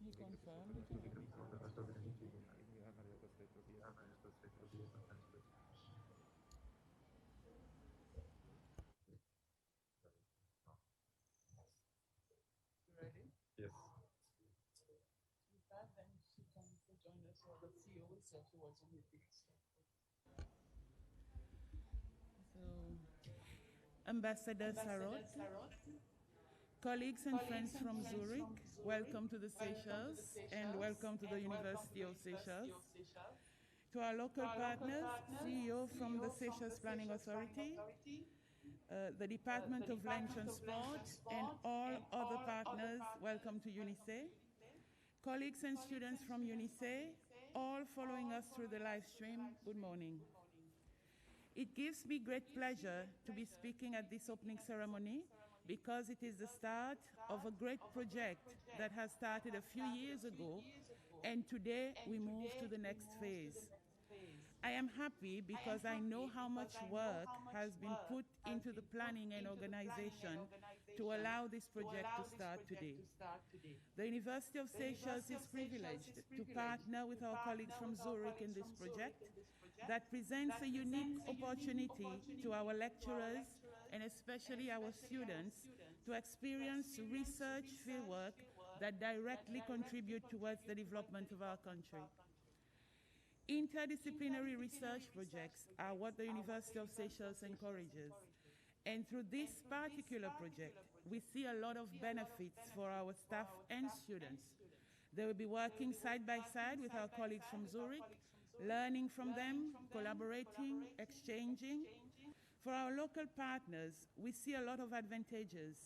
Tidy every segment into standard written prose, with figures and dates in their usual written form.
He confirmed it. Ready? With that, then she can join us. So the CEO will say afterwards on the things. So, Ambassador Sarot, colleagues and friends from Zurich, welcome to the Seychelles and welcome to the University of Seychelles. To our local partners, CEO from the Seychelles Planning Authority, the Department of Land Transport, and all other partners, welcome to UniSey. Colleagues and students from UniSey, all following us through the live stream, good morning. It gives me great pleasure to be speaking at this opening ceremony because it is the start of a great project that has started a few years ago, and today we move to the next phase. I am happy because I know how much work has been put into the planning and organization to allow this project to start today. The University of Seychelles is privileged to partner with our colleagues from Zurich in this project that presents a unique opportunity to our lecturers and especially our students to experience research fieldwork that directly contribute towards the development of our country. Interdisciplinary research projects are what the University of Seychelles encourages. And through this particular project, we see a lot of benefits for our staff and students. They will be working side by side with our colleagues from Zurich, learning from them, collaborating, exchanging. For our local partners, we see a lot of advantages.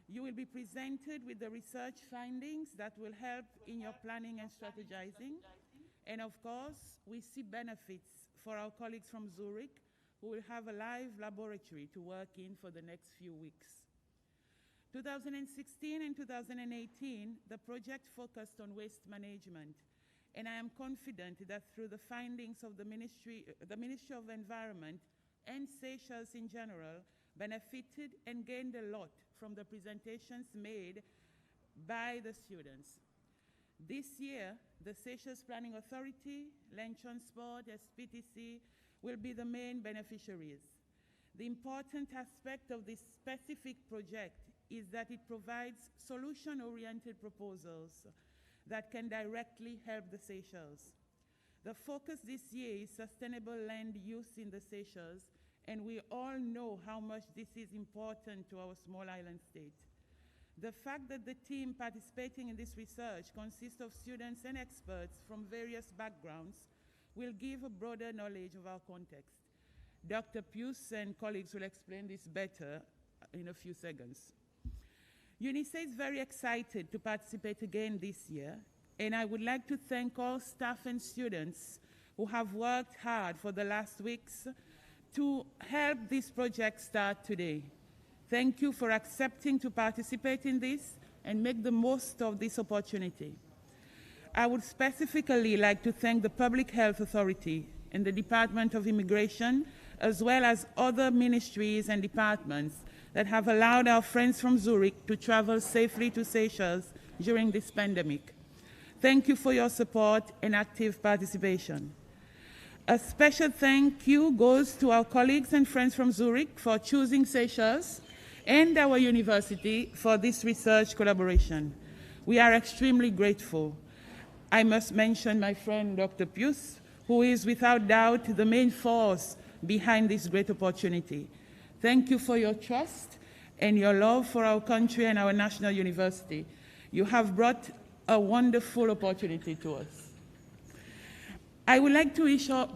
You will be presented with the research findings that will help in your planning and strategizing. And of course, we see benefits for our colleagues from Zurich who will have a live laboratory to work in for the next few weeks. 2016 and 2018, the project focused on waste management. And I am confident that through the findings of the Ministry of Environment and Seychelles in general benefited and gained a lot from the presentations made by the students. This year, the Seychelles Planning Authority, Land Transport, SPTC will be the main beneficiaries. The important aspect of this specific project is that it provides solution-oriented proposals that can directly help the Seychelles. The focus this year is sustainable land use in the Seychelles, and we all know how much this is important to our small island state. The fact that the team participating in this research consists of students and experts from various backgrounds will give a broader knowledge of our context. Dr. Pius and colleagues will explain this better in a few seconds. UniSey is very excited to participate again this year, and I would like to thank all staff and students who have worked hard for the last weeks to help this project start today. Thank you for accepting to participate in this and make the most of this opportunity. I would specifically like to thank the Public Health Authority and the Department of Immigration, as well as other ministries and departments that have allowed our friends from Zurich to travel safely to Seychelles during this pandemic. Thank you for your support and active participation. A special thank you goes to our colleagues and friends from Zurich for choosing Seychelles and our university for this research collaboration. We are extremely grateful. I must mention my friend Dr. Pius, who is without doubt the main force behind this great opportunity. Thank you for your trust and your love for our country and our national university. You have brought a wonderful opportunity to us. I would like to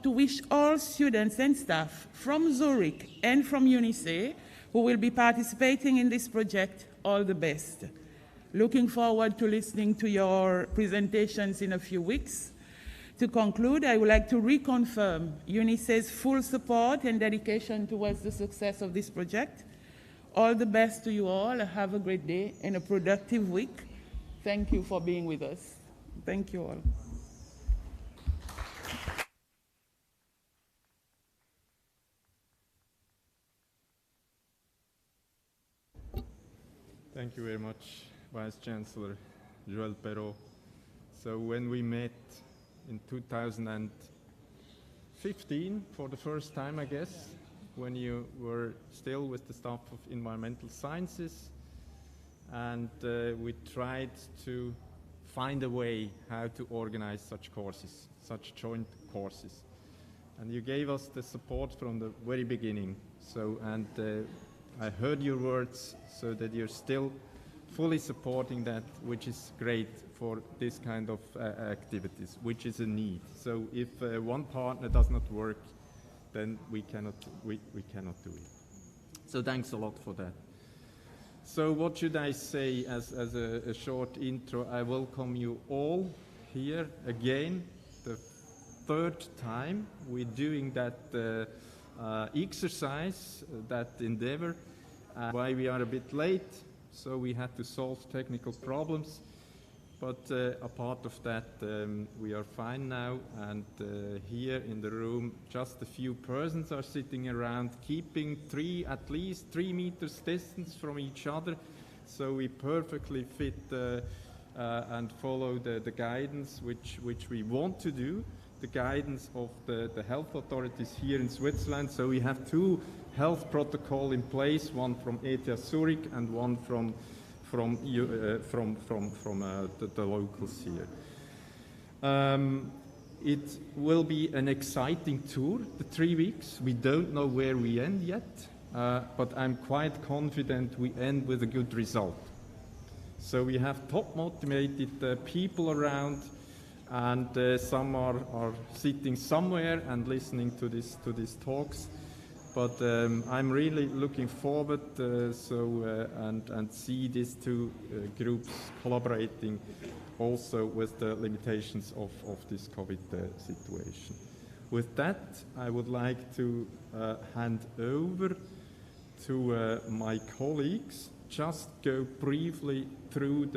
wish all students and staff from Zurich and from UniSey who will be participating in this project all the best. Looking forward to listening to your presentations in a few weeks. To conclude, I would like to reconfirm UniSey's full support and dedication towards the success of this project. All the best to you all. Have a great day and a productive week. Thank you for being with us. Thank you all. Thank you very much, Vice Chancellor Joël Perrault. So when we met in 2015 for the first time, I guess, when you were still with the staff of environmental sciences, and we tried to find a way how to organize such courses, such joint courses. And you gave us the support from the very beginning. So, and I heard your words, so that you're still fully supporting that, which is great for this kind of activities, which is a need. So if one partner does not work, then we cannot do it. So thanks a lot for that. So what should I say as a short intro? I welcome you all here again, the third time we're doing that exercise, that endeavor. Why we are a bit late, so we had to solve technical problems. But apart of that, we are fine now, and here in the room, just a few persons are sitting around, keeping at least 3 meters distance from each other, so we perfectly fit and follow the guidance which we want to do, the guidance of the health authorities here in Switzerland. So we have 2 health protocol in place, one from ETH Zurich and one from the locals here. It will be an exciting tour, the 3 weeks. We don't know where we end yet, but I'm quite confident we end with a good result. So we have top motivated people around, and some are sitting somewhere and listening to these talks. But I'm really looking forward and see these 2 groups collaborating also with the limitations of this COVID situation. With that, I would like to hand over to my colleagues. Just go briefly through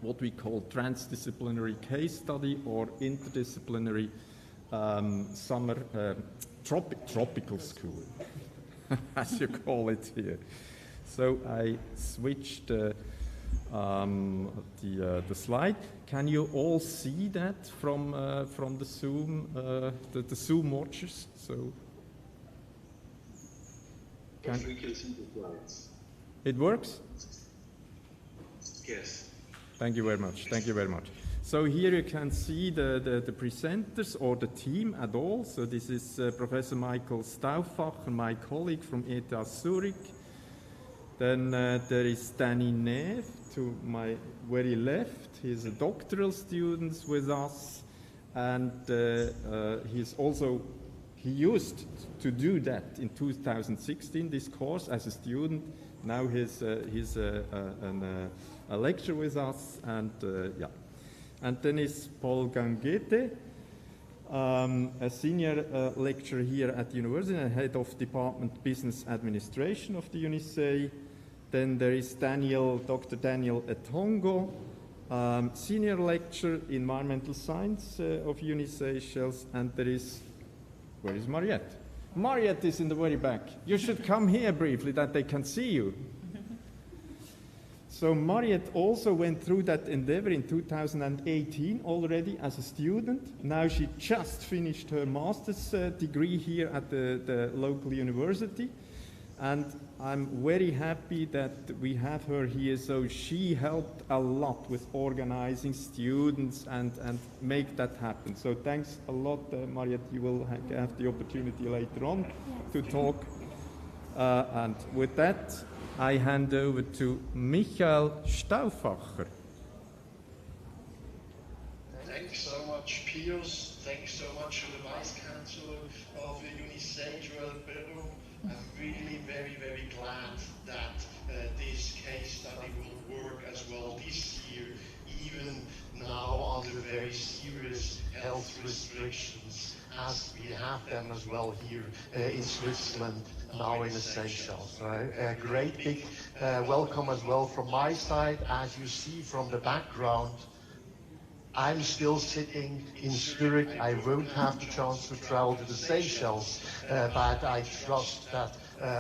what we call transdisciplinary case study or interdisciplinary summer tropical school, as you call it here. So I switched the slide. Can you all see that from the Zoom, the Zoom watchers? So Yes, we can see the slides. It works? Yes. Thank you very much. Thank you very much. So here you can see the presenters or the team at all. So this is Professor Michael Stauffach, my colleague from ETH Zurich. Then there is Danny Neff to my very left. He's a doctoral student with us, and he used to do that in 2016, this course as a student. Now he's a lecturer with us, and yeah. And then is Paul Ganguete, a senior lecturer here at the university and head of Department Business Administration of the UniSey. Then there is Dr. Daniel Etongo, senior lecturer in environmental science of UniSey Seychelles. And there is, where is Mariette? Mariette is in the very back. You should come here briefly that they can see you. So Mariette also went through that endeavor in 2018 already as a student. Now she just finished her master's degree here at the local university. And I'm very happy that we have her here. So she helped a lot with organizing students and make that happen. So thanks a lot, Mariette. You will have the opportunity later on to talk. And with that, I hand over to Michael Stauffacher. Thanks so much, Piers. Thanks so much to the Vice Chancellor of the UniSey, Joel Perron. I'm really very, very glad that this case study will work as well this year, even now under very serious health restrictions, as we have them as well here in Switzerland, now in the Seychelles. A great big welcome as well from my side. As you see from the background, I'm still sitting in Zurich. I won't have the chance to travel to the Seychelles, but I trust that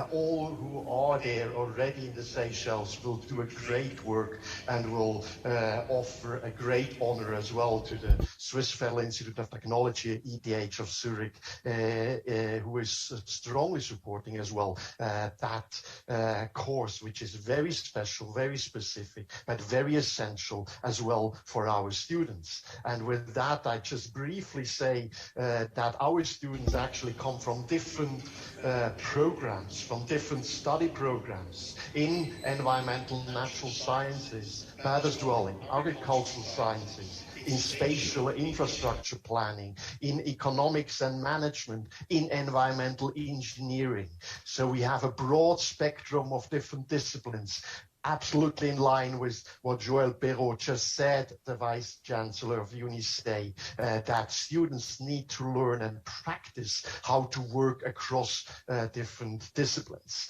all who are there already in the Seychelles will do a great work and will offer a great honor as well to the Swiss Federal Institute of Technology, ETH of Zurich, who is strongly supporting as well that course, which is very special, very specific, but very essential as well for our students. And with that, I just briefly say that our students actually come from different programs, from different study programs in environmental and natural sciences, matters dwelling, agricultural sciences, in spatial infrastructure planning, in economics and management, in environmental engineering. So we have a broad spectrum of different disciplines, absolutely in line with what Joel Perron just said, the Vice Chancellor of UniSey, that students need to learn and practice how to work across different disciplines.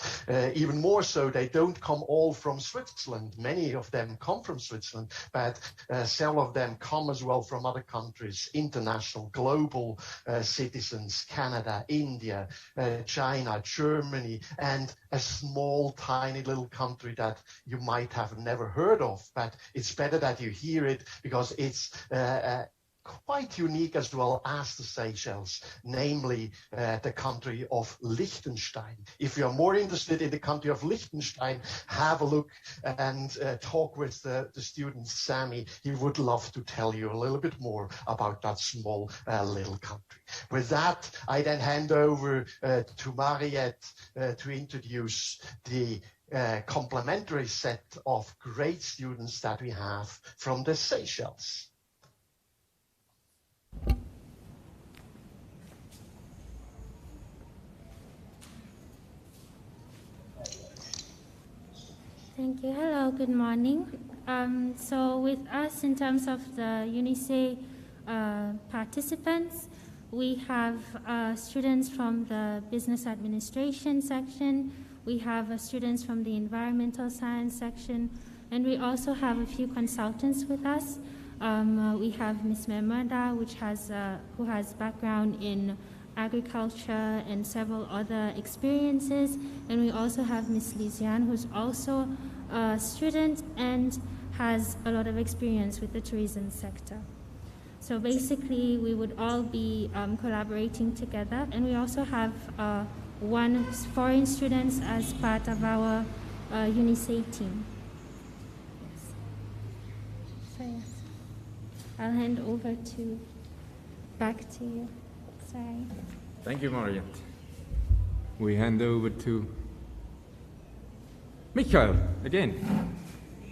Even more so, they don't come all from Switzerland. Many of them come from Switzerland, but several of them come as well from other countries, international, global citizens, Canada, India, China, Germany, and a small, tiny little country that you might have never heard of, but it's better that you hear it because it's quite unique as well as the Seychelles, namely the country of Liechtenstein. If you're more interested in the country of Liechtenstein, have a look and talk with the student Sammy. He would love to tell you a little bit more about that small little country. With that, I then hand over to Mariette to introduce the complementary set of great students that we have from the Seychelles. Thank you. Hello, good morning. So with us in terms of the UniSey participants, we have students from the business administration section, we have students from the environmental science section, and we also have a few consultants with us. We have Ms. Memada, who has background in agriculture and several other experiences, and we also have Ms. Lisiane, who's also a student and has a lot of experience with the tourism sector. So basically, we would all be collaborating together, and we also have one foreign students as part of our UniSey team. Yes. So yes, I'll hand over back to you. Sorry. Thank you, Mariette. We hand over to Michael again.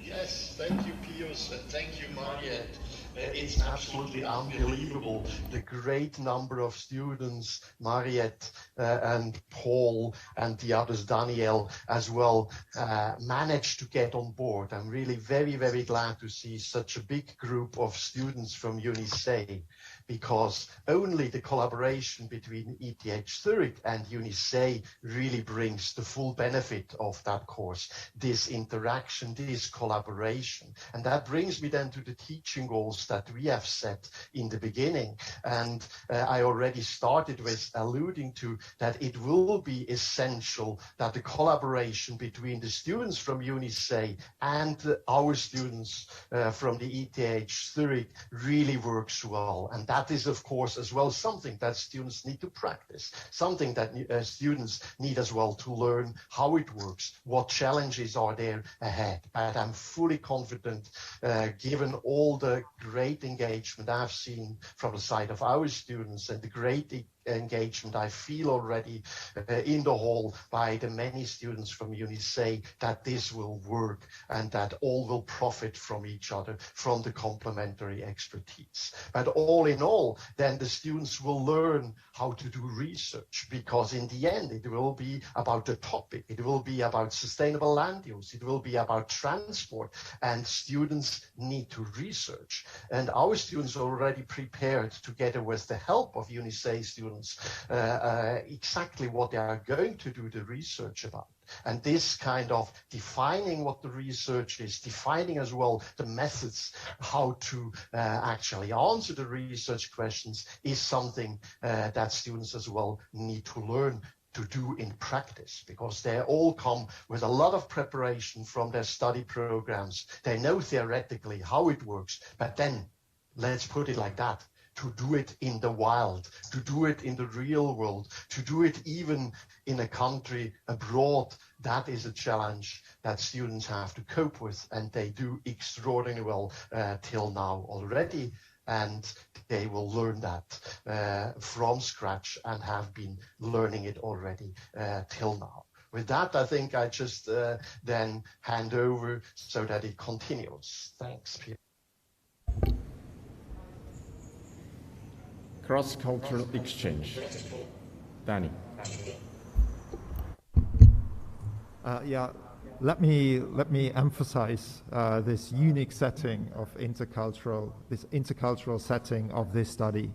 Yes, thank you, Piers, and thank you, Mariette. It's absolutely unbelievable the great number of students, Mariette and Paul and the others, Daniel as well, managed to get on board. I'm really very, very glad to see such a big group of students from UniSey. because only the collaboration between ETH Zurich and UniSey really brings the full benefit of that course, this interaction, this collaboration. And that brings me then to the teaching goals that we have set in the beginning. And I already started with alluding to that it will be essential that the collaboration between the students from UniSey and our students from the ETH Zurich really works well. And that is, of course, as well something that students need to practice, something that students need as well to learn how it works, what challenges are there ahead. But I'm fully confident, given all the great engagement I've seen from the side of our students and the great engagement I feel already in the hall by the many students from UniSey, that this will work and that all will profit from each other, from the complementary expertise. But all in all, then the students will learn how to do research, because in the end it will be about the topic, it will be about sustainable land use, it will be about transport, and students need to research. And our students are already prepared, together with the help of UniSey students, exactly what they are going to do the research about. And this kind of defining what the research is, defining as well the methods how to actually answer the research questions, is something that students as well need to learn to do in practice, because they all come with a lot of preparation from their study programs. They know theoretically how it works, but then, let's put it like that, to do it in the wild, to do it in the real world, to do it even in a country abroad, that is a challenge that students have to cope with, and they do extraordinarily well till now already. And they will learn that from scratch and have been learning it already till now. With that, I think I just then hand over so that it continues. Thanks, Peter. Cross-cultural exchange. Danny. Yeah, let me emphasize this unique setting of intercultural setting of this study.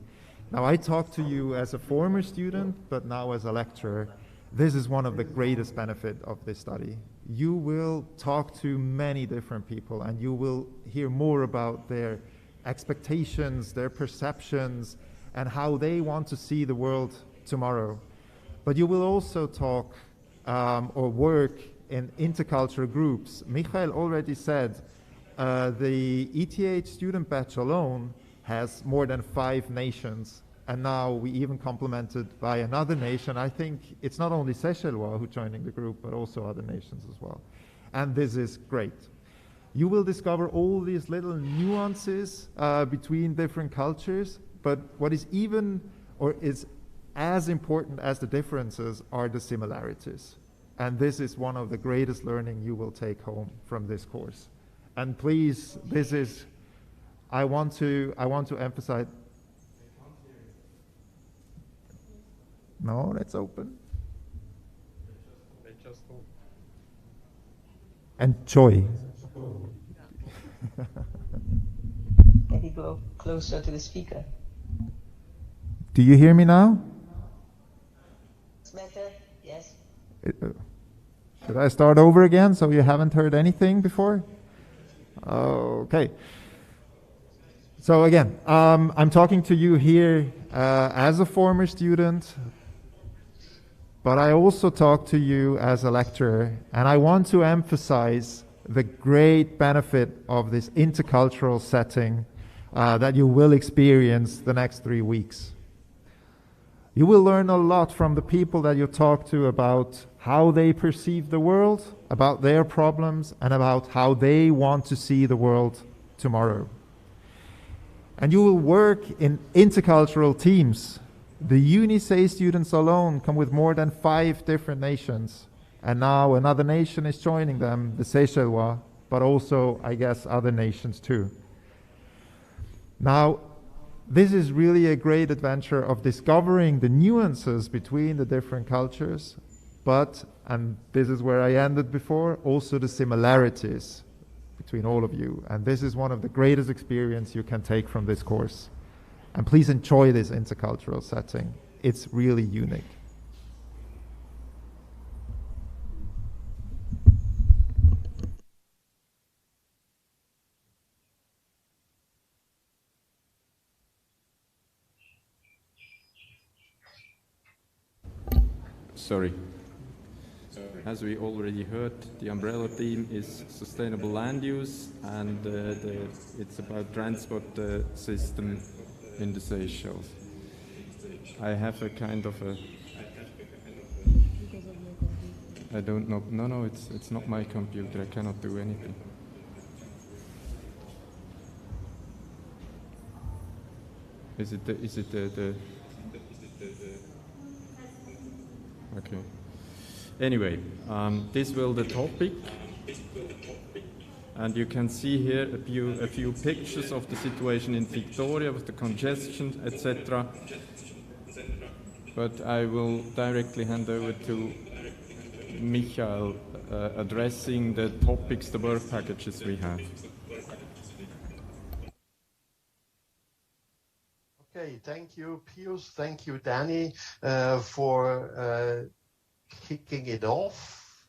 Now, I talk to you as a former student, but now as a lecturer. This is one of the greatest benefits of this study. You will talk to many different people, and you will hear more about their expectations, their perceptions, and how they want to see the world tomorrow. But you will also talk or work in intercultural groups. Michael already said the ETH student batch alone has more than 5 nations, and now we even complemented by another nation. I think it's not only Seychellois who are joining the group, but also other nations as well. And this is great. You will discover all these little nuances between different cultures, but what is even, or is as important as the differences, are the similarities. And this is one of the greatest learning you will take home from this course. And please, this is, I want to emphasize. No, let's open. Enjoy. Maybe go closer to the speaker. Do you hear me now? It's better, yes. Should I start over again so you haven't heard anything before? Okay. So again, I'm talking to you here as a former student, but I also talk to you as a lecturer, and I want to emphasize the great benefit of this intercultural setting that you will experience the next 3 weeks. You will learn a lot from the people that you talk to about how they perceive the world, about their problems, and about how they want to see the world tomorrow. And you will work in intercultural teams. The UniSey students alone come with more than 5 different nations. And now another nation is joining them, the Seychellois, but also, I guess, other nations too. Now, this is really a great adventure of discovering the nuances between the different cultures, but, and this is where I ended before, also the similarities between all of you. And this is one of the greatest experiences you can take from this course. And please enjoy this intercultural setting. It's really unique. Sorry. As we already heard, the umbrella theme is sustainable land use, and it's about transport system in the Seychelles. I have a kind of a... I don't know. No, it's not my computer. I cannot do anything. Is it the Okay. Anyway, this will the topic, and you can see here a few pictures of the situation in Victoria with the congestion, etc. But I will directly hand over to Michael addressing the topics, the work packages we have. Okay, thank you, Pius. Thank you, Danny, for kicking it off.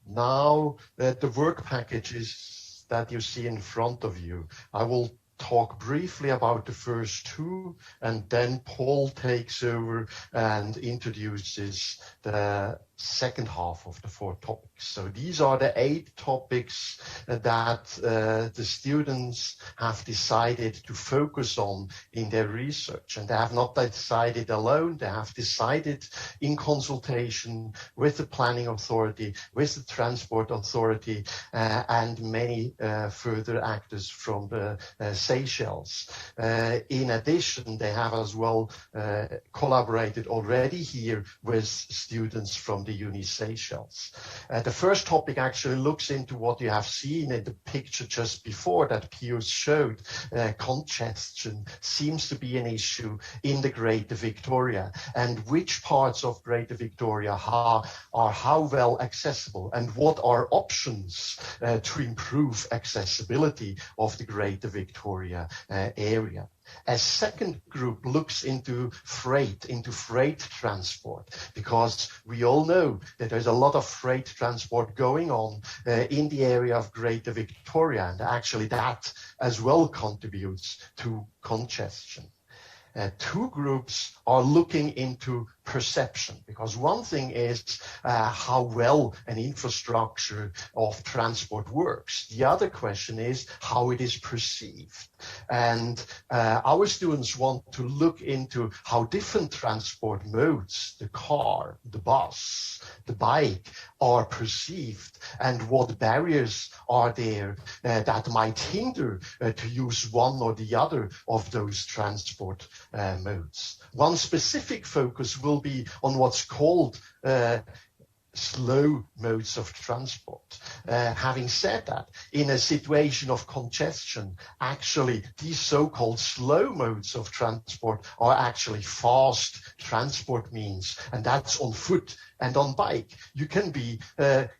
Now, the work packages that you see in front of you, I will talk briefly about the first two, and then Paul takes over and introduces the second half of the 4 topics. So these are the 8 topics that the students have decided to focus on in their research. And they have not decided alone, they have decided in consultation with the planning authority, with the transport authority, and many further actors from the Seychelles. In addition, they have as well collaborated already here with students from the UniSey Seychelles. The first topic actually looks into what you have seen in the picture just before that Pius showed. Congestion seems to be an issue in the Greater Victoria, and which parts of Greater Victoria are how well accessible, and what are options to improve accessibility of the Greater Victoria area. A second group looks into freight transport, because we all know that there's a lot of freight transport going on in the area of Greater Victoria, and actually that as well contributes to congestion. 2 groups are looking into perception, because one thing is how well an infrastructure of transport works. The other question is how it is perceived. And our students want to look into how different transport modes, the car, the bus, the bike, are perceived, and what barriers are there that might hinder to use one or the other of those transport modes. One specific focus will be on what's called slow modes of transport. Having said that, in a situation of congestion, actually these so-called slow modes of transport are actually fast transport means, and that's on foot and on bike. You can be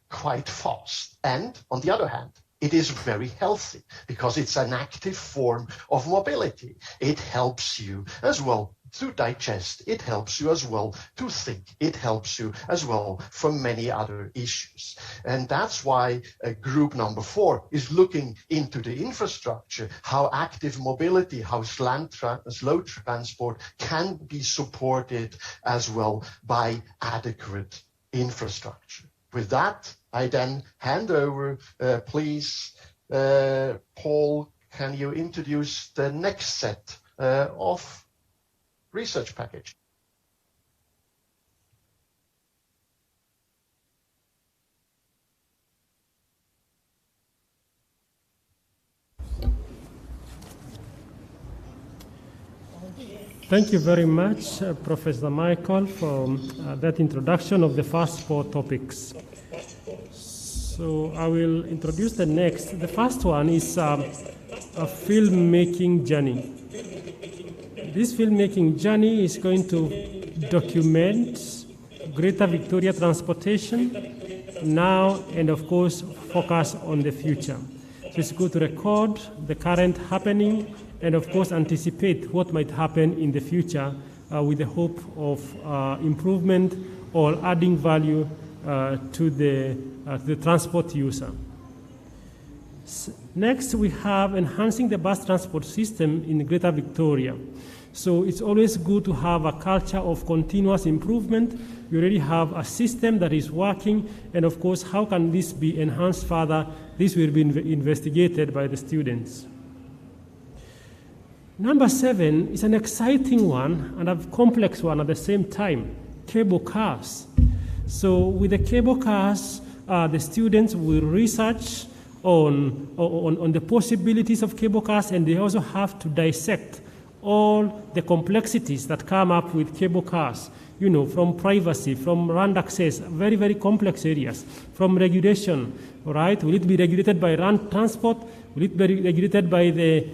quite fast, and on the other hand, it is very healthy because it's an active form of mobility. It helps you as well to digest. It helps you as well to think. It helps you as well for many other issues. And that's why group number 4 is looking into the infrastructure, how active mobility, how slow transport can be supported as well by adequate infrastructure. With that, I then hand over, please, Paul, can you introduce the next set of research package? Thank you very much, Professor Michael, for that introduction of the first 4 topics. So I will introduce the next. The first one is a filmmaking journey. This filmmaking journey is going to document Greater Victoria transportation now and, of course, focus on the future. So it's good to record the current happening and of course anticipate what might happen in the future with the hope of improvement or adding value to the transport user. Next, we have enhancing the bus transport system in Greater Victoria. So it's always good to have a culture of continuous improvement. We already have a system that is working, and of course, how can this be enhanced further? This will be investigated by the students. Number 7 is an exciting one and a complex one at the same time, cable cars. So with the cable cars, the students will research on the possibilities of cable cars, and they also have to dissect all the complexities that come up with cable cars, you know, from privacy, from land access, very, very complex areas, from regulation, all right? Will it be regulated by land transport? Will it be regulated by the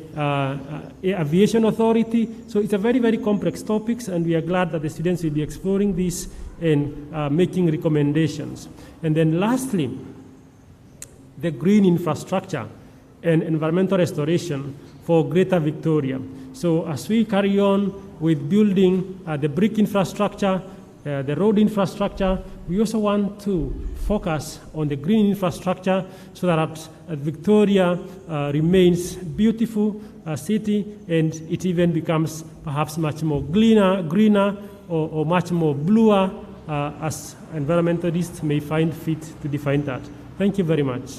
aviation authority? So it's a very, very complex topics, and we are glad that the students will be exploring this and making recommendations. And then lastly, the green infrastructure and environmental restoration for Greater Victoria. So as we carry on with building the brick infrastructure, the road infrastructure, we also want to focus on the green infrastructure so that Victoria remains beautiful city, and it even becomes perhaps much more greener or much more bluer as environmentalists may find fit to define that. Thank you very much.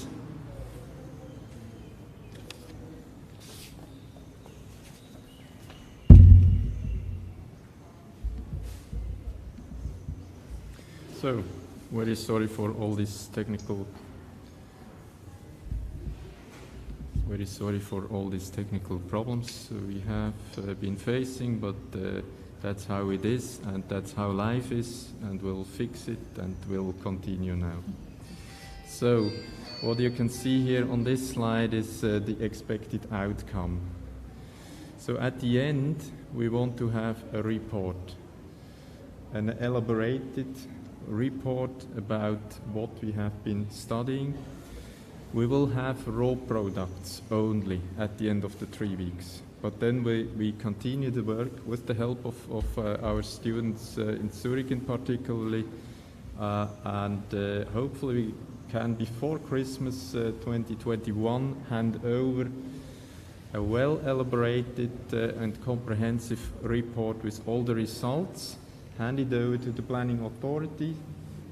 So, very sorry for all these technical problems we have been facing, but that's how it is, and that's how life is, and we'll fix it, and we'll continue now. So, what you can see here on this slide is the expected outcome. So at the end, we want to have a report, an elaborated report about what we have been studying. We will have raw products only at the end of the 3 weeks, but then we continue the work with the help of our students in Zurich in particularly, and hopefully we can before Christmas 2021 hand over a well-elaborated and comprehensive report with all the results, handed over to the planning authority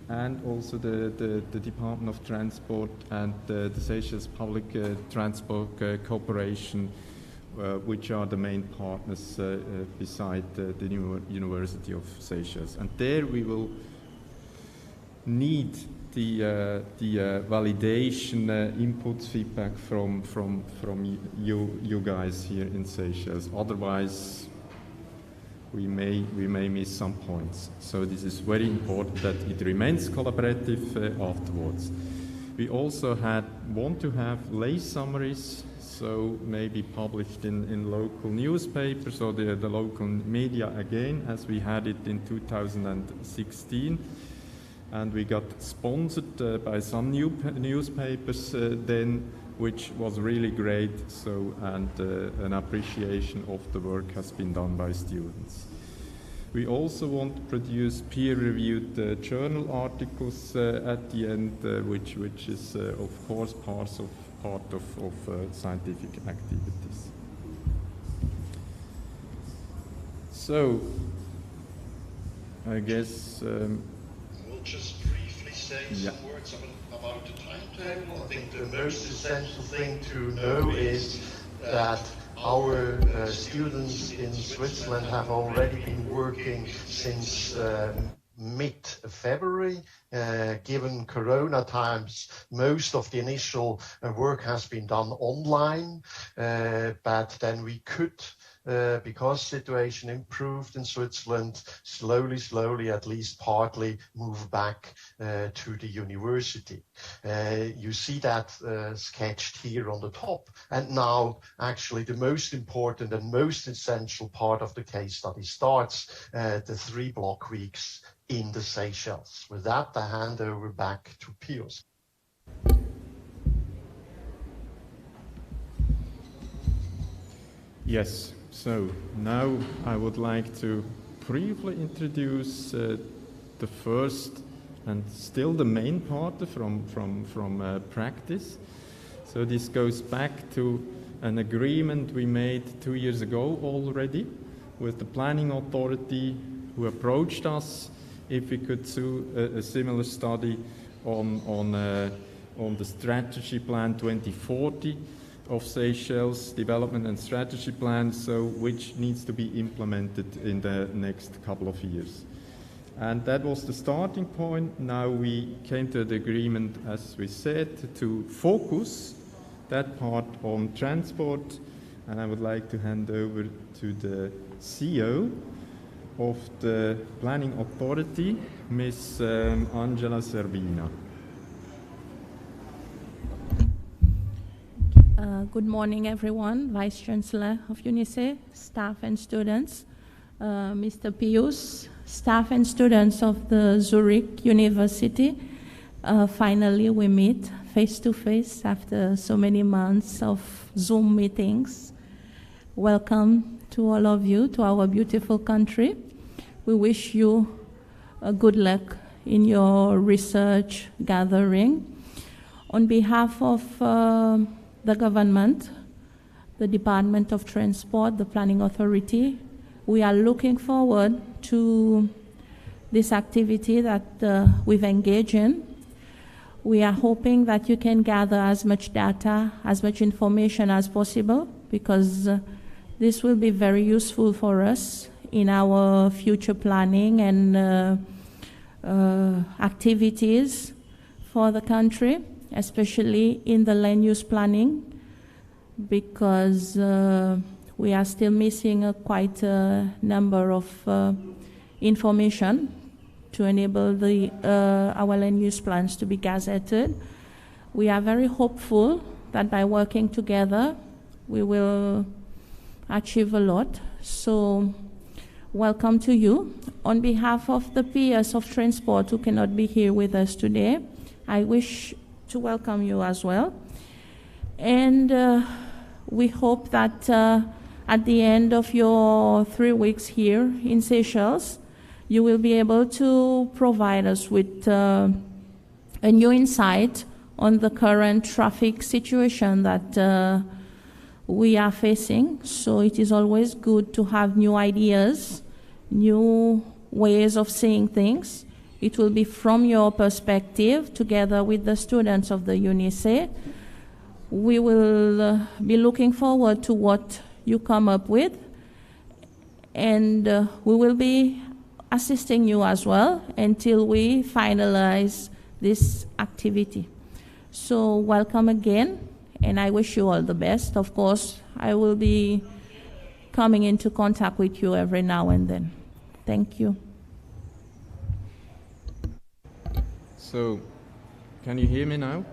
and also the Department of Transport and the Seychelles Public Transport Corporation, which are the main partners beside the University of Seychelles. And there we will need the validation inputs, feedback from you guys here in Seychelles. Otherwise, we may miss some points. So this is very important that it remains collaborative afterwards. We also want to have lay summaries, so maybe published in local newspapers or the local media again, as we had it in 2016. And we got sponsored by some newspapers then, which was really great. So, and an appreciation of the work has been done by students. We also want to produce peer-reviewed journal articles at the end, which is of course part of scientific activities. So, I guess. We'll just briefly say some words about the timetable. I think the most essential thing to know is that our students in Switzerland have already been working since mid-February. Given Corona times, most of the initial work has been done online, but then we could, because situation improved in Switzerland, slowly, at least partly, move back to the university. You see that sketched here on the top. And now, actually, the most important and most essential part of the case study starts, the 3 block weeks in the Seychelles. With that, I hand over back to Pius. Yes, so now I would like to briefly introduce the first and still the main part from practice. So this goes back to an agreement we made 2 years ago already with the planning authority, who approached us if we could do a similar study on the strategy plan 2040 of Seychelles development and strategy plan, so which needs to be implemented in the next couple of years. And that was the starting point. Now we came to the agreement, as we said, to focus that part on transport, and I would like to hand over to the CEO of the Planning Authority, Ms. Angela Servina. Good morning, everyone. Vice Chancellor of UniSey, staff and students, Mr. Pius, staff and students of the Zurich University. Finally, we meet face-to-face after so many months of Zoom meetings. Welcome to all of you to our beautiful country. We wish you good luck in your research gathering. On behalf of the government, the Department of Transport, the Planning Authority, we are looking forward to this activity that we've engaged in. We are hoping that you can gather as much data, as much information as possible, because this will be very useful for us in our future planning and activities for the country, especially in the land use planning, because we are still missing quite a number of information to enable our land use plans to be gazetted. We are very hopeful that by working together, we will achieve a lot. So welcome to you. On behalf of the peers of transport who cannot be here with us today, I wish to welcome you as well. And we hope that at the end of your 3 weeks here in Seychelles, you will be able to provide us with a new insight on the current traffic situation that we are facing. So it is always good to have new ideas, new ways of seeing things. It will be from your perspective, together with the students of the UniSey. We will be looking forward to what you come up with, and we will be assisting you as well until we finalize this activity. So welcome again, and I wish you all the best. Of course, I will be coming into contact with you every now and then. Thank you. So, can you hear me now?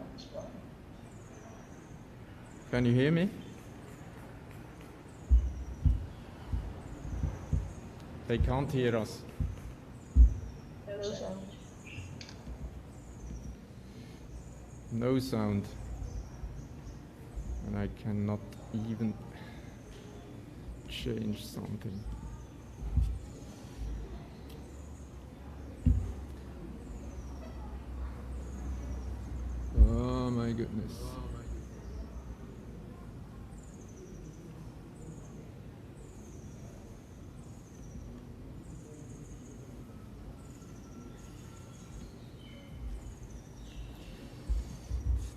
Can you hear me? They can't hear us. No sound. And I cannot even change something. Oh my goodness.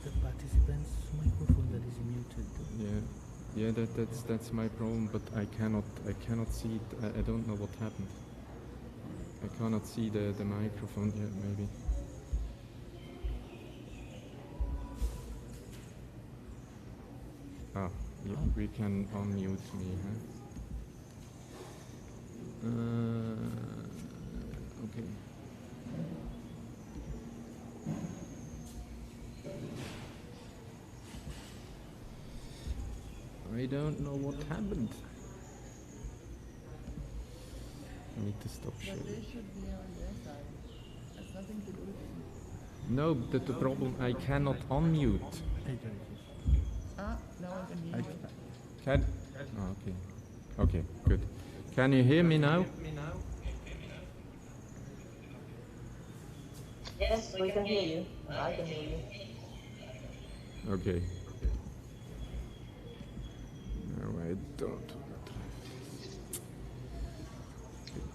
The participant's microphone that is muted. Yeah, that's my problem. But I cannot see it. I don't know what happened. I cannot see the microphone yet. Maybe. Ah, yeah, we can unmute me. Huh? Okay. I don't know what happened. I need to stop sharing. But they should be on their side. Has nothing to do with it. No, the problem, I cannot unmute. Ah, now I can hear you. Okay. Okay, good. Can you hear me now? Yes, we can hear you. I can hear you. Okay. No, I don't. Good.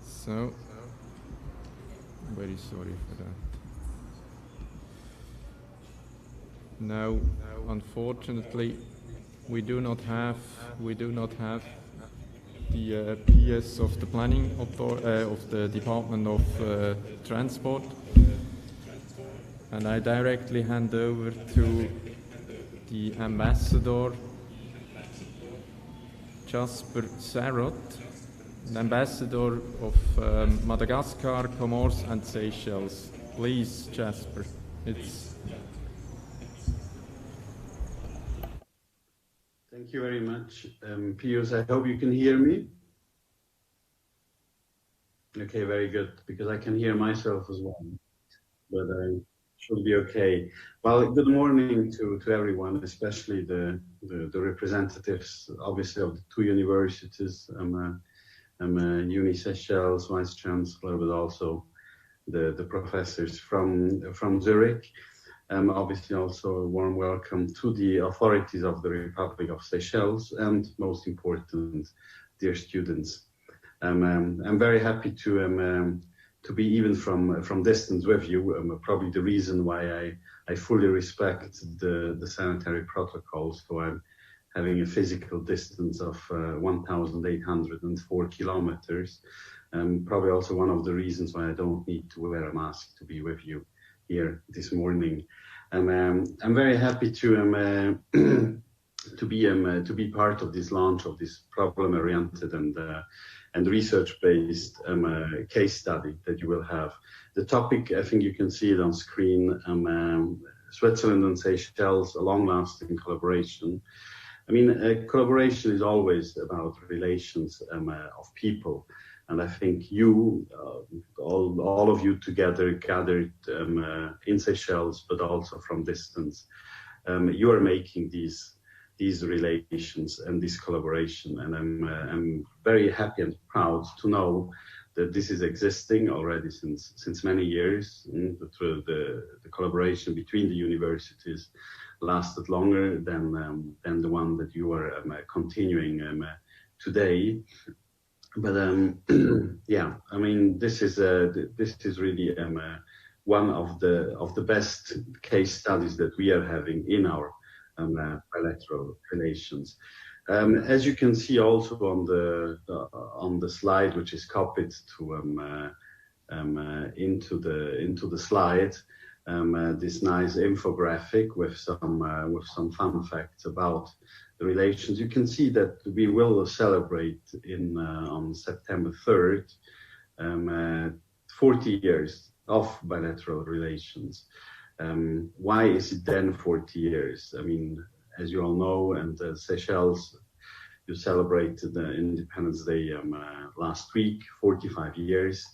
So, very sorry for that. Now, unfortunately, we do not have the PS of the planning of the Department of Transport, and I directly hand over to the ambassador Jasper Sarot, the ambassador of Madagascar, Comoros, and Seychelles. Please, Jasper, it's. Thank you very much, Pius. I hope you can hear me. Okay, very good, because I can hear myself as well, but I should be okay. Well, good morning to everyone, especially the representatives, obviously, of the two universities. I'm a UniSey Seychelles Vice Chancellor, but also the professors from Zurich. Obviously also a warm welcome to the authorities of the Republic of Seychelles, and most important, dear students. I'm very happy to be even from distance with you. Probably the reason why I fully respect the sanitary protocols. So I'm having a physical distance of 1,804 kilometers. Probably also one of the reasons why I don't need to wear a mask to be with you here this morning. I'm very happy to be part of this launch of this problem-oriented and research-based case study that you will have. The topic, I think you can see it on screen, Switzerland and Seychelles, a long-lasting collaboration. I mean, collaboration is always about relations of people. And I think you, all of you together, gathered in Seychelles, but also from distance, you are making these relations and this collaboration. And I'm very happy and proud to know that this is existing already since many years. The collaboration between the universities lasted longer than the one that you are continuing today. But yeah, I mean, this is really one of the best case studies that we are having in our bilateral relations. As you can see also on the slide, which is copied to into the slide, this nice infographic with some fun facts about the relations. You can see that we will celebrate on September 3rd 40 years of bilateral relations. Why is it then 40 years? I mean, as you all know, and Seychelles, you celebrated the Independence Day last week, 45 years.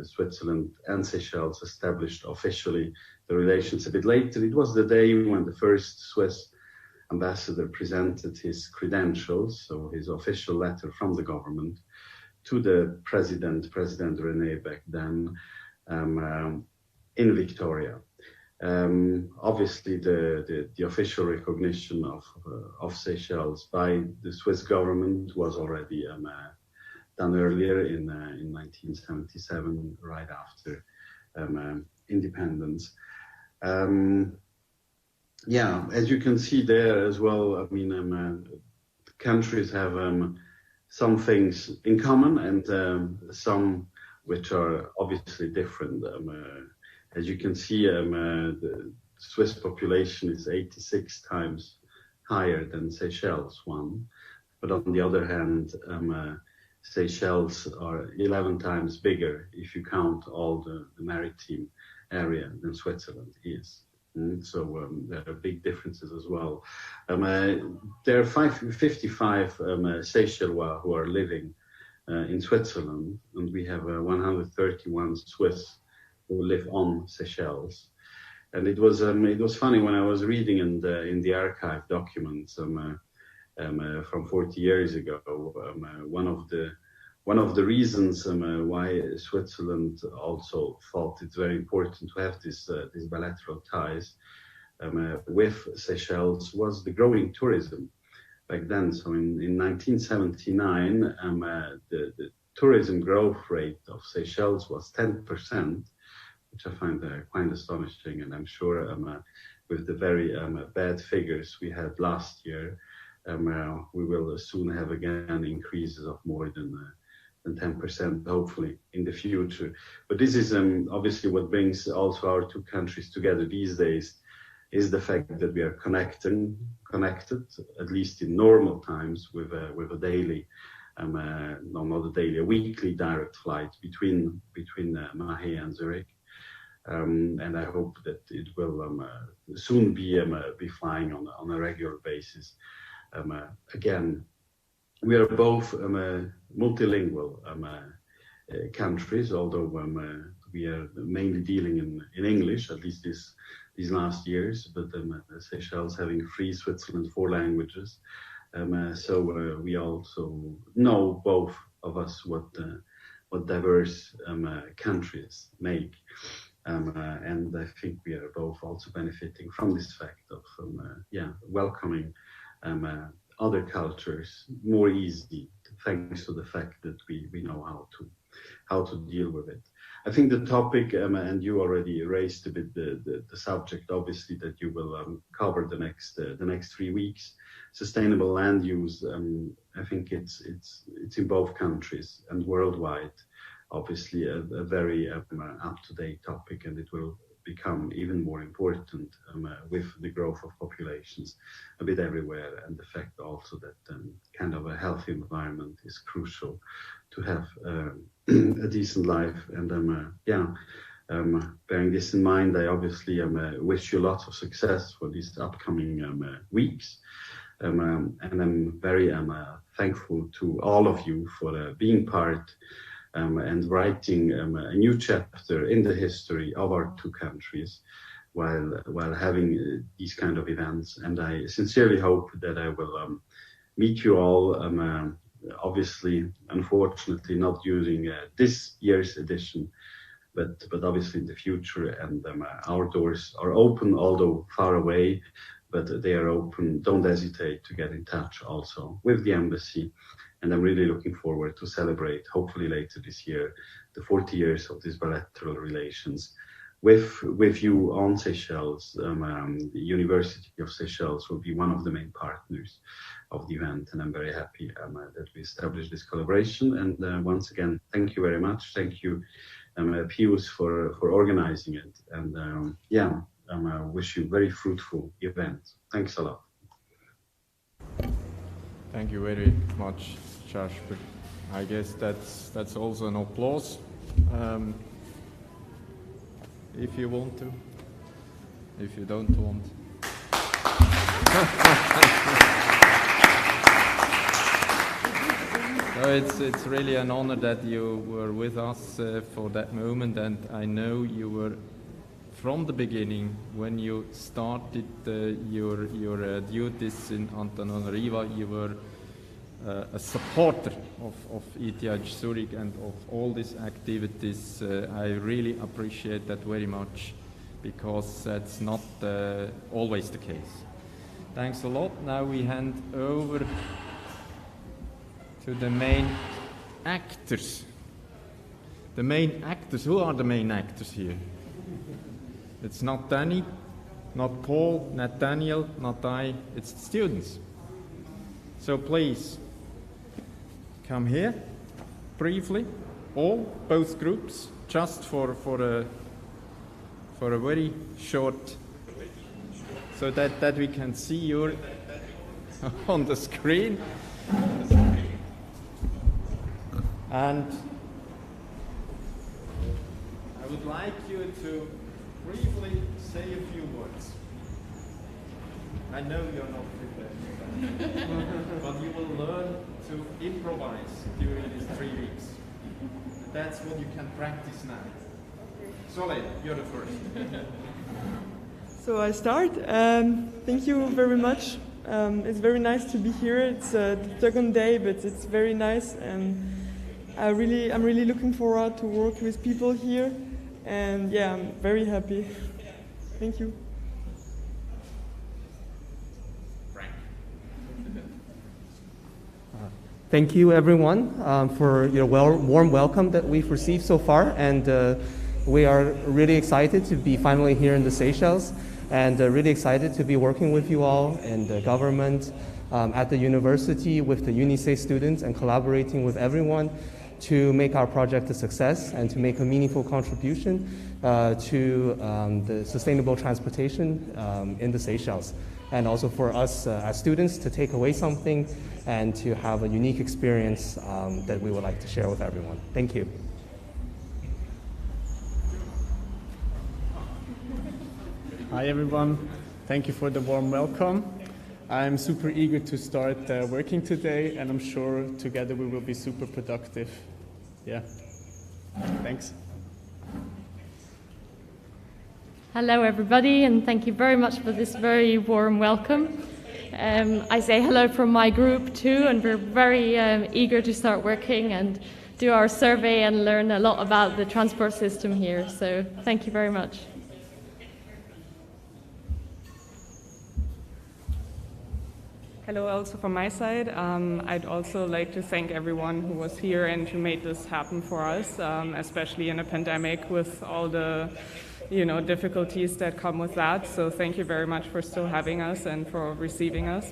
Switzerland and Seychelles established officially the relations a bit later. It was the day when the first Swiss ambassador presented his credentials, so his official letter from the government, to the President René back then, in Victoria. Obviously, the official recognition of Seychelles by the Swiss government was already done earlier in 1977, right after independence. Yeah, as you can see there as well, I mean, countries have some things in common and some which are obviously different. As you can see, the Swiss population is 86 times higher than Seychelles one, but on the other hand, Seychelles are 11 times bigger if you count all the maritime area than Switzerland is. So there are big differences as well. There are 55 Seychellois who are living in Switzerland, and we have 131 Swiss who live on Seychelles. And it was funny when I was reading in the archive documents from 40 years ago. One of the reasons why Switzerland also thought it's very important to have these bilateral ties with Seychelles was the growing tourism back then. So in 1979, the tourism growth rate of Seychelles was 10%, which I find quite astonishing. And I'm sure with the very bad figures we had last year, we will soon have again increases of more than 10%, hopefully, in the future. But this is obviously what brings also our two countries together these days, is the fact that we are connected, at least in normal times, with a daily, a weekly direct flight between Mahé and Zurich. And I hope that it will soon be flying on a regular basis. Again, we are both multilingual countries, although we are mainly dealing in English, at least these last years. But Seychelles having free Switzerland 4 languages, so we also know, both of us, what diverse countries make. And I think we are both also benefiting from this fact of welcoming other cultures more easily, thanks to the fact that we know how to deal with it. I think the topic, and you already raised a bit the subject, obviously, that you will cover the next 3 weeks. Sustainable land use. I think it's in both countries and worldwide, obviously a very up-to-date topic, and it will become even more important with the growth of populations a bit everywhere, and the fact also that kind of a healthy environment is crucial to have a decent life. And bearing this in mind, I obviously wish you lots of success for these upcoming weeks. And I'm very thankful to all of you for being part and writing a new chapter in the history of our two countries while having these kind of events. And I sincerely hope that I will meet you all, obviously, unfortunately not using this year's edition, but obviously in the future. And our doors are open, although far away, but they are open. Don't hesitate to get in touch also with the embassy. And I'm really looking forward to celebrate, hopefully later this year, the 40 years of these bilateral relations with you on Seychelles. The University of Seychelles will be one of the main partners of the event, and I'm very happy that we established this collaboration. And once again, thank you very much. Thank you, Pius, for organizing it. And I wish you a very fruitful event. Thanks a lot. Thank you very much, Jasper. I guess that's also an applause, if you want to. If you don't want. So it's really an honor that you were with us for that moment, and I know you were from the beginning, when you started your duties in Antananarivo, you were a supporter of ETH Zurich and of all these activities. I really appreciate that very much, because that's not always the case. Thanks a lot. Now we hand over to the main actors. The main actors, who are the main actors here? It's not Danny, not Paul, not Daniel, not I, it's the students. So please, come here, briefly, both groups, just for a very short, so that we can see you on the screen. And I would like you to briefly say a few words. I know you're not prepared, but you will learn to improvise during these 3 weeks. That's what you can practice now. Solid, you're the first. So I start. Thank you very much. It's very nice to be here. It's the second day, but it's very nice, and I'm really looking forward to work with people here. And yeah, I'm very happy. Thank you. Thank you, everyone, for your warm welcome that we've received so far, and we are really excited to be finally here in the Seychelles, and really excited to be working with you all in the government, at the university, with the UniSey students, and collaborating with everyone to make our project a success and to make a meaningful contribution to the sustainable transportation in the Seychelles. And also for us as students to take away something and to have a unique experience that we would like to share with everyone. Thank you. Hi everyone, thank you for the warm welcome. I'm super eager to start working today, and I'm sure together we will be super productive. Yeah, thanks. Hello everybody, and thank you very much for this very warm welcome. I say hello from my group too, and we're very eager to start working and do our survey and learn a lot about the transport system here. So thank you very much. Hello also from my side. I'd also like to thank everyone who was here and who made this happen for us, especially in a pandemic with all the difficulties that come with that. So thank you very much for still having us and for receiving us.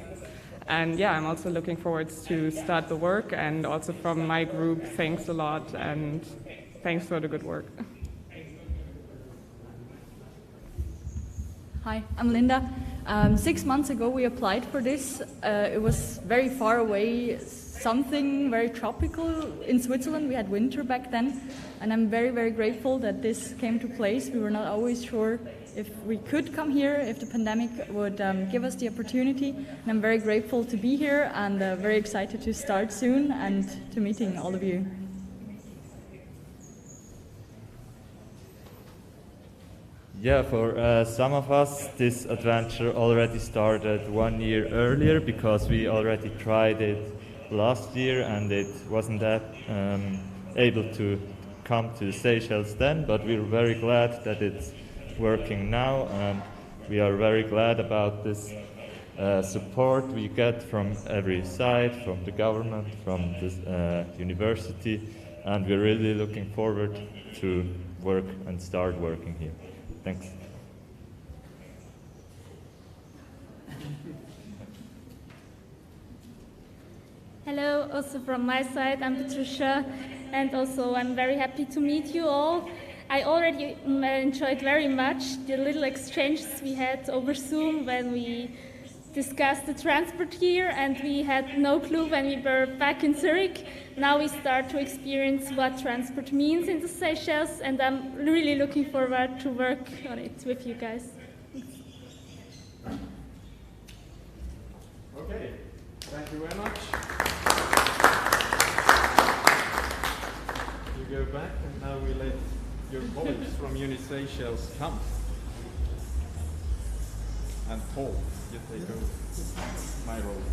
And yeah, I'm also looking forward to start the work, and also from my group, thanks a lot and thanks for the good work. Hi, I'm Linda. 6 months ago we applied for this. It was very far away, something very tropical in Switzerland. We had winter back then, and I'm very, very grateful that this came to place. We were not always sure if we could come here, if the pandemic would give us the opportunity. And I'm very grateful to be here, and very excited to start soon and to meeting all of you. Yeah, for some of us, this adventure already started 1 year earlier, because we already tried it last year and it wasn't that able to come to the Seychelles then, but we're very glad that it's working now, and we are very glad about this support we get from every side, from the government, from the university, and we're really looking forward to work and start working here. Thanks. Hello, also from my side, I'm Patricia, and also I'm very happy to meet you all. I already enjoyed very much the little exchanges we had over Zoom when we discussed the transport here, and we had no clue when we were back in Zurich. Now we start to experience what transport means in the Seychelles, and I'm really looking forward to work on it with you guys. Okay, thank you very much. You go back, and now we let your colleagues from UniSey come. And Paul, you take over my role.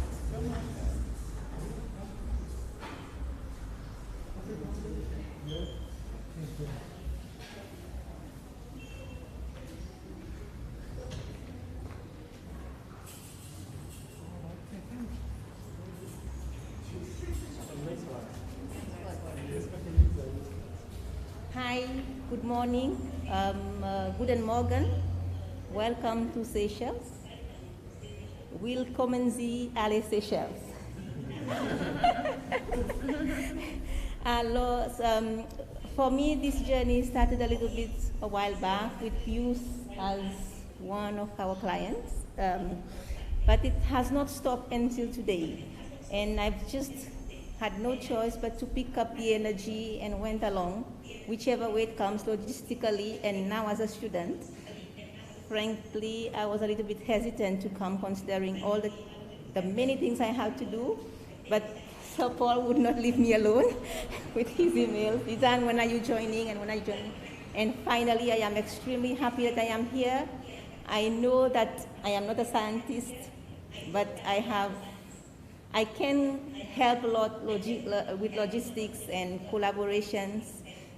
Hi, good morning. Guten Morgen. Welcome to Seychelles. Willkommen Sie alle Seychelles. For me, this journey started a little bit a while back with youth as one of our clients, but it has not stopped until today. And I've just had no choice but to pick up the energy and went along, whichever way it comes logistically, and now as a student. Frankly, I was a little bit hesitant to come, considering all the many things I had to do, but Sir Paul would not leave me alone with his emails. Izan, when are you joining, and when are you joining? And finally, I am extremely happy that I am here, I know that I am not a scientist, but I can help a lot with logistics and collaborations,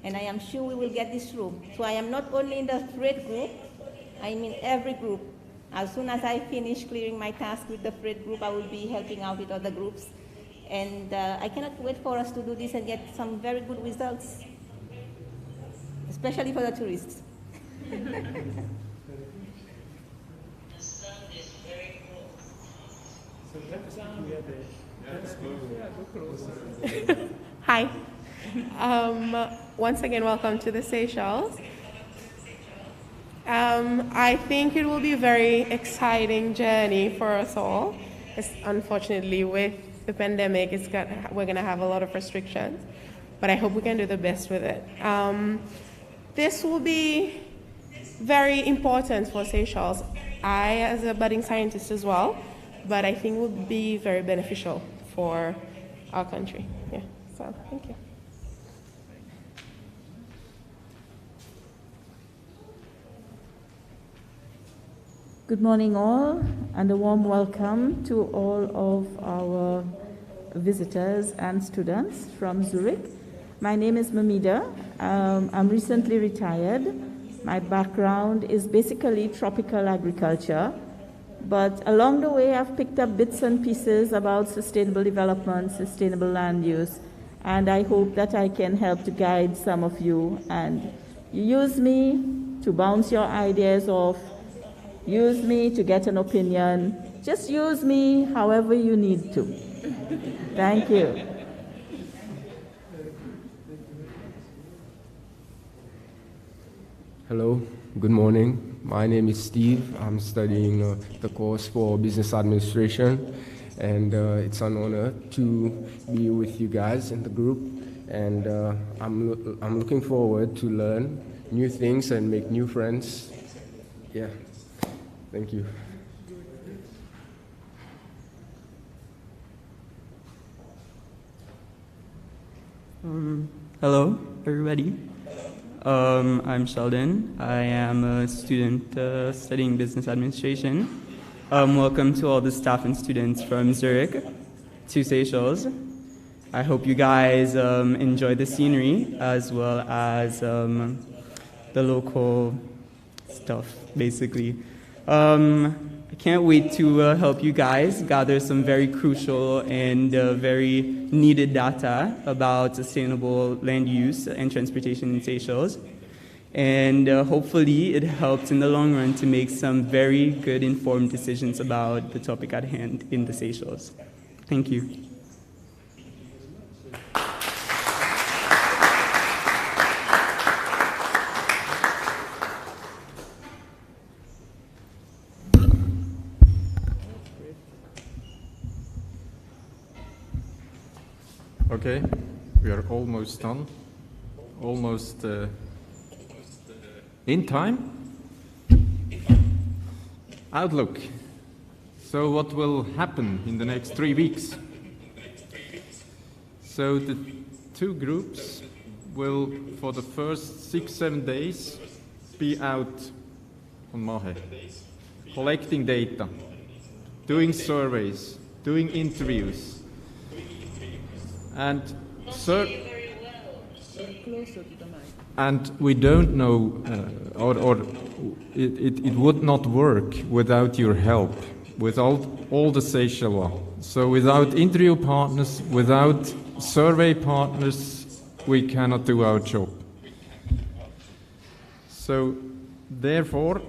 and I am sure we will get this through. So I am not only in the FRED group, I'm in every group. As soon as I finish clearing my task with the FRED group, I will be helping out with other groups. And I cannot wait for us to do this and get some very good results, especially for the tourists. Hi. Once again, welcome to the Seychelles. I think it will be a very exciting journey for us all. Unfortunately, with the pandemic, we're going to have a lot of restrictions, but I hope we can do the best with it. This will be very important for Seychelles. I, as a budding scientist as well, but I think will be very beneficial for our country. Yeah, so thank you. Good morning all, and a warm welcome to all of our visitors and students from Zurich. My name is Mamida. I'm recently retired. My background is basically tropical agriculture, but along the way I've picked up bits and pieces about sustainable development, sustainable land use, and I hope that I can help to guide some of you, and you use me to bounce your ideas off. Use me to get an opinion. Just use me however you need to. Thank you. Hello, good morning. My name is Steve. I'm studying the course for business administration, and it's an honor to be with you guys in the group. And I'm looking forward to learn new things and make new friends. Yeah. Thank you. Hello, everybody. I'm Sheldon. I am a student studying business administration. Welcome to all the staff and students from Zurich to Seychelles. I hope you guys enjoy the scenery as well as the local stuff, basically. I can't wait to help you guys gather some very crucial and very needed data about sustainable land use and transportation in Seychelles. And hopefully it helps in the long run to make some very good informed decisions about the topic at hand in the Seychelles. Thank you. Okay, we are almost done, almost in time. Outlook. So what will happen in the next 3 weeks? So the two groups will, for the first 6-7 days, be out on Mahe, collecting data, doing surveys, doing interviews. And we don't know, or it would not work without your help, without all the Seychelles. So without interview partners, without survey partners, we cannot do our job. So therefore,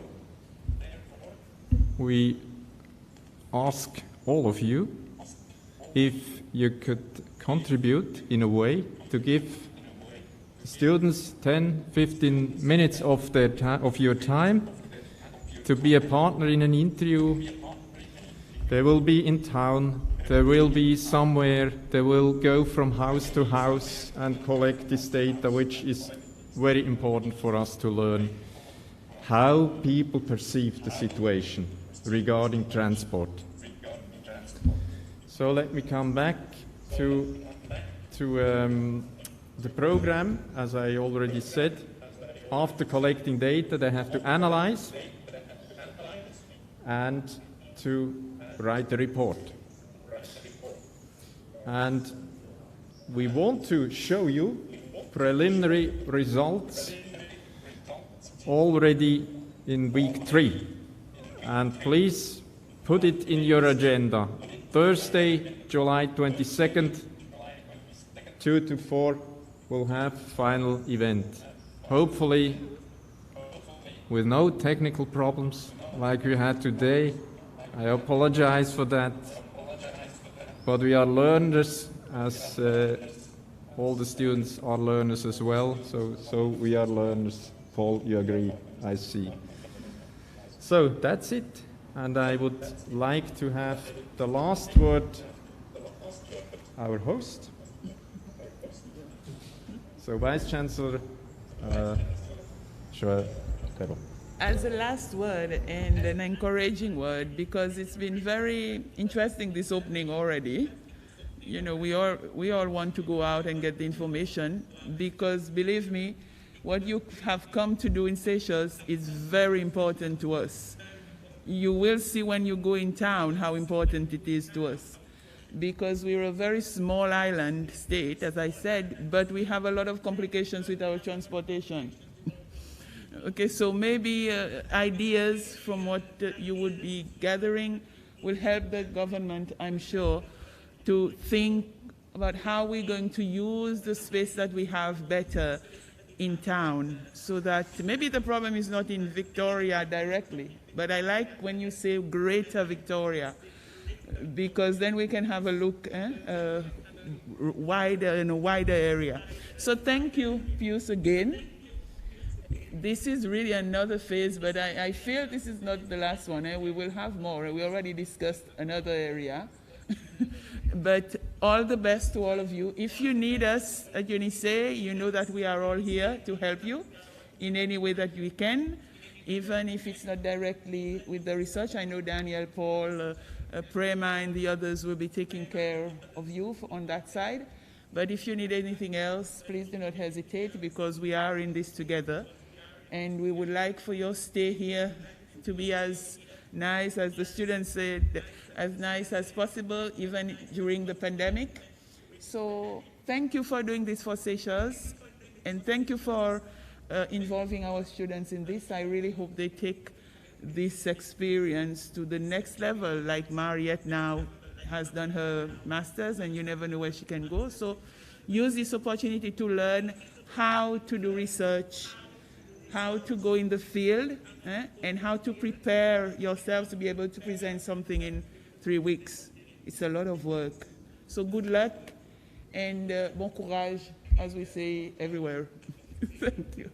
we ask all of you if you could contribute in a way to give students 10-15 minutes of your time to be a partner in an interview. They will be in town, they will be somewhere, they will go from house to house and collect this data, which is very important for us to learn how people perceive the situation regarding transport. So let me come back to the program. As I already said, after collecting data, they have to analyze and to write a report. And we want to show you preliminary results already in week 3. And please put it in your agenda. Thursday, July 22nd, 2 to 4, we'll have final event. Hopefully with no technical problems like we had today. I apologize for that. But we are learners, as all the students are learners as well. So we are learners. Paul, you agree, I see. So that's it. And I would like to have the last word, our host. So Vice Chancellor Joel. As a last word and an encouraging word, because it's been very interesting, this opening already. You know, we all want to go out and get the information, because believe me, what you have come to do in Seychelles is very important to us. You will see when you go in town how important it is to us, because we're a very small island state, as I said, but we have a lot of complications with our transportation. Okay, so maybe ideas from what you would be gathering will help the government, I'm sure, to think about how we're going to use the space that we have better in town, so that maybe the problem is not in Victoria directly, but I like when you say Greater Victoria, because then we can have a look wider, in a wider area. So thank you, Pius, again. This is really another phase, but I feel this is not the last one. We will have more. We already discussed another area. But all the best to all of you. If you need us at UniSey, you know that we are all here to help you in any way that we can, even if it's not directly with the research. I know Daniel, Paul, Prema, and the others will be taking care of you on that side. But if you need anything else, please do not hesitate, because we are in this together. And we would like for your stay here to be as nice, as the students said, as nice as possible, even during the pandemic. So thank you for doing this for Seychelles, and thank you for involving our students in this. I really hope they take this experience to the next level, like Mariette now has done her master's, and you never know where she can go. So use this opportunity to learn how to do research, how to go in the field, and how to prepare yourselves to be able to present something in 3 weeks. It's a lot of work. So good luck, and bon courage, as we say everywhere. Thank you.